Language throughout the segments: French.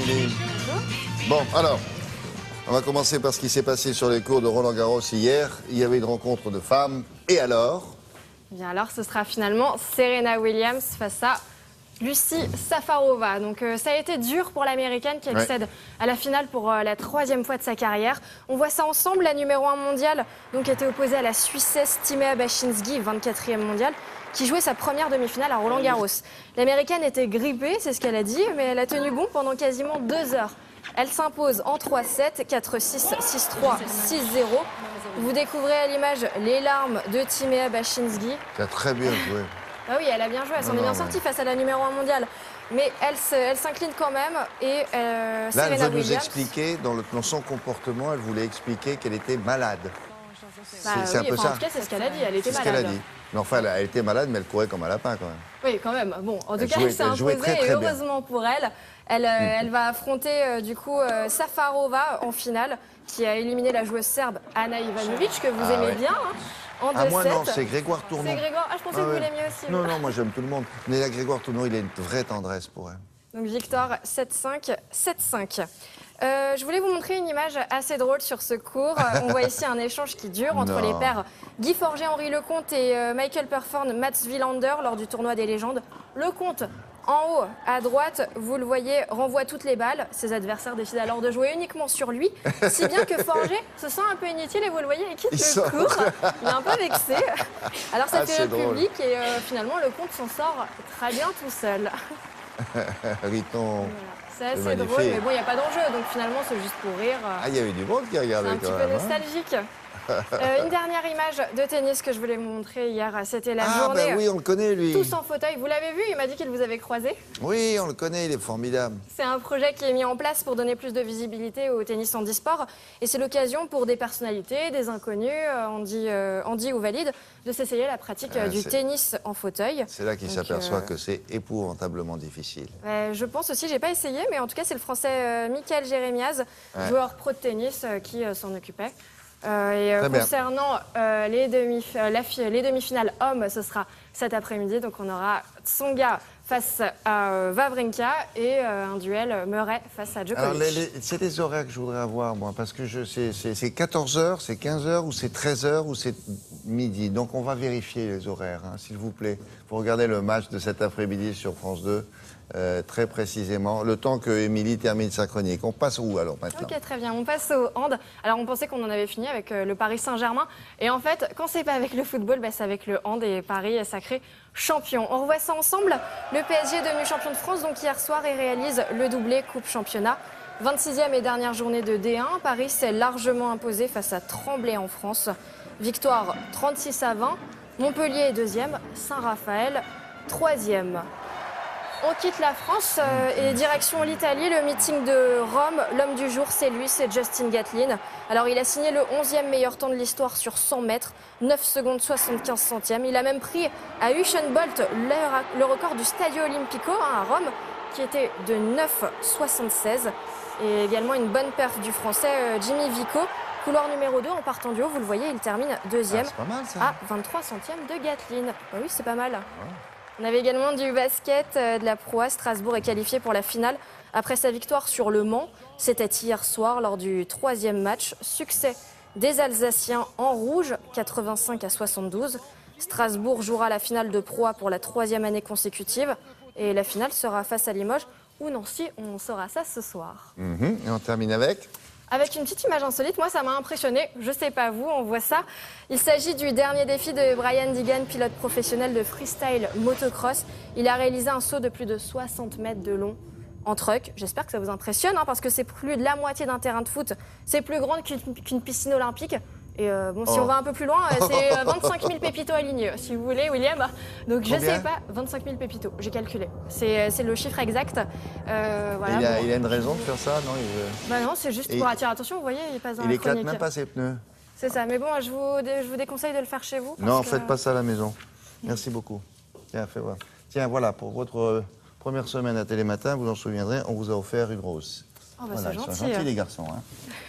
Émilie. Bon, alors, on va commencer par ce qui s'est passé sur les cours de Roland-Garros hier. Il y avait une rencontre de femmes. Et alors? Bien alors, ce sera finalement Serena Williams face à Lucie Safarova. Donc ça a été dur pour l'Américaine qui accède à la finale pour la troisième fois de sa carrière. On voit ça ensemble, la numéro 1 mondiale, donc était opposée à la Suissesse Timea Bacsinszky, 24e mondiale, qui jouait sa première demi-finale à Roland-Garros. L'Américaine était grippée, c'est ce qu'elle a dit, mais elle a tenu bon pendant quasiment 2 heures. Elle s'impose en 3-7, 4-6, 6-3, 6-0. Vous découvrez à l'image les larmes de Timea Bacsinszky. Tu as très bien joué. Ah oui, elle a bien joué, elle s'en est bien sortie face à la numéro 1 mondiale. Mais elle s'incline quand même et Là, Serena elle veut nous Williams... expliquer, dans son comportement, elle voulait expliquer qu'elle était malade. Bah, c'est un peu ça. En tout cas, c'est ce qu'elle a dit, elle était C'est ce malade. qu'elle a dit. Mais enfin, elle était malade, mais elle courait comme un lapin quand même. Oui, quand même. Bon, en tout Elle cas, jouait- elle s'est elle jouait imposée très, et très bien. heureusement pour elle. Elle va affronter du coup Safarova en finale, qui a éliminé la joueuse serbe Ana Ivanovic, que vous aimez bien, hein, en 2-7. Ah, moi non, c'est Grégoire Tournon. C'est Grégoire. Ah, je pensais que vous l'aimiez aussi. Non, vous. non, moi j'aime tout le monde. Mais là, Grégoire Tournon, il a une vraie tendresse pour elle. Donc victoire 7-5, 7-5. Je voulais vous montrer une image assez drôle sur ce cours. On voit ici un échange qui dure entre les pairs Guy Forget, Henri Lecomte et Michael Perford, Mats Wilander lors du tournoi des légendes. Lecomte, en haut à droite, vous le voyez, renvoie toutes les balles. Ses adversaires décident alors de jouer uniquement sur lui, si bien que Forget se sent un peu inutile et vous le voyez, il quitte le cours. Il est un peu vexé. Alors ça fait le public et finalement Lecomte s'en sort très bien tout seul. Riton. C'est assez drôle, mais bon, il n'y a pas d'enjeu, donc finalement, c'est juste pour rire. Ah, il y avait du monde qui regardait C'est un quand petit peu même. nostalgique. Une dernière image de tennis que je voulais vous montrer hier, c'était la journée. Ah, ben oui, on le connaît, lui. Tous en fauteuil. Vous l'avez vu, il m'a dit qu'il vous avait croisé. Oui, on le connaît, il est formidable. C'est un projet qui est mis en place pour donner plus de visibilité au tennis handisport. Et c'est l'occasion pour des personnalités, des inconnus, handi ou valides, de s'essayer la pratique du tennis en fauteuil. C'est là qu'il s'aperçoit que c'est épouvantablement difficile. Je pense aussi, j'ai pas essayé, mais en tout cas, c'est le Français Michael Jérémiaz, joueur pro de tennis, qui s'en occupait. Concernant les demi-finales hommes, ce sera cet après-midi. Donc on aura Tsonga face à Wawrinka et un duel Murray face à Djokovic. Alors, c'est les horaires que je voudrais avoir, moi, parce que c'est 14h, c'est 15h, ou c'est 13h, ou c'est midi. Donc on va vérifier les horaires, hein, s'il vous plaît. Pour regarder le match de cet après-midi sur France 2. Très précisément, le temps que Émilie termine sa chronique. On passe où alors maintenant? Ok, très bien. On passe au hand. Alors on pensait qu'on en avait fini avec le Paris Saint-Germain. Et en fait, quand c'est pas avec le football, c'est avec le hand et Paris est sacré champion. On revoit ça ensemble. Le PSG est devenu champion de France donc hier soir et réalise le doublé Coupe Championnat. 26e et dernière journée de D1. Paris s'est largement imposé face à Tremblay en France. Victoire 36-20. Montpellier est deuxième. Saint-Raphaël, troisième. On quitte la France et direction l'Italie. Le meeting de Rome, l'homme du jour, c'est lui, c'est Justin Gatlin. Alors il a signé le 11e meilleur temps de l'histoire sur 100 mètres, 9 secondes 75 centièmes. Il a même pris à Usain Bolt le record du Stadio Olimpico à Rome, qui était de 9,76. Et également une bonne perf du Français Jimmy Vico. Couloir numéro 2 en partant du haut, vous le voyez, il termine deuxième à 23 centièmes de Gatlin. Ah oui, c'est pas mal. On avait également du basket de la Pro A. Strasbourg est qualifié pour la finale après sa victoire sur Le Mans. C'était hier soir lors du 3e match. Succès des Alsaciens en rouge, 85-72. Strasbourg jouera la finale de Pro A pour la 3e année consécutive. Et la finale sera face à Limoges ou Nancy. On saura ça ce soir. Et on termine avec une petite image insolite, moi ça m'a impressionné, je sais pas vous, on voit ça. Il s'agit du dernier défi de Brian Deegan, pilote professionnel de freestyle motocross. Il a réalisé un saut de plus de 60 mètres de long en truck. J'espère que ça vous impressionne, parce que c'est plus de la moitié d'un terrain de foot. C'est plus grand qu'une piscine olympique. Et si on va un peu plus loin, c'est 25 000 pépitos alignés, si vous voulez, William. Donc je sais pas, 25 000 pépitos, j'ai calculé. C'est le chiffre exact. Voilà, il a une raison de faire ça, non Non, c'est juste pour attirer l'attention, vous voyez, il passe dans la chronique. Il éclate même pas ses pneus. C'est ça, mais bon, je vous déconseille de le faire chez vous. Non, faites pas ça à la maison. Merci beaucoup. Tiens, fais voir. Tiens, voilà, pour votre première semaine à Télématin, vous en souviendrez, on vous a offert une rose. Oh bah voilà, c'est gentil. Ils sont gentils les garçons. Hein.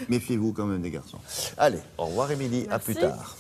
Méfiez-vous quand même des garçons. Allez, au revoir Émilie, à plus tard.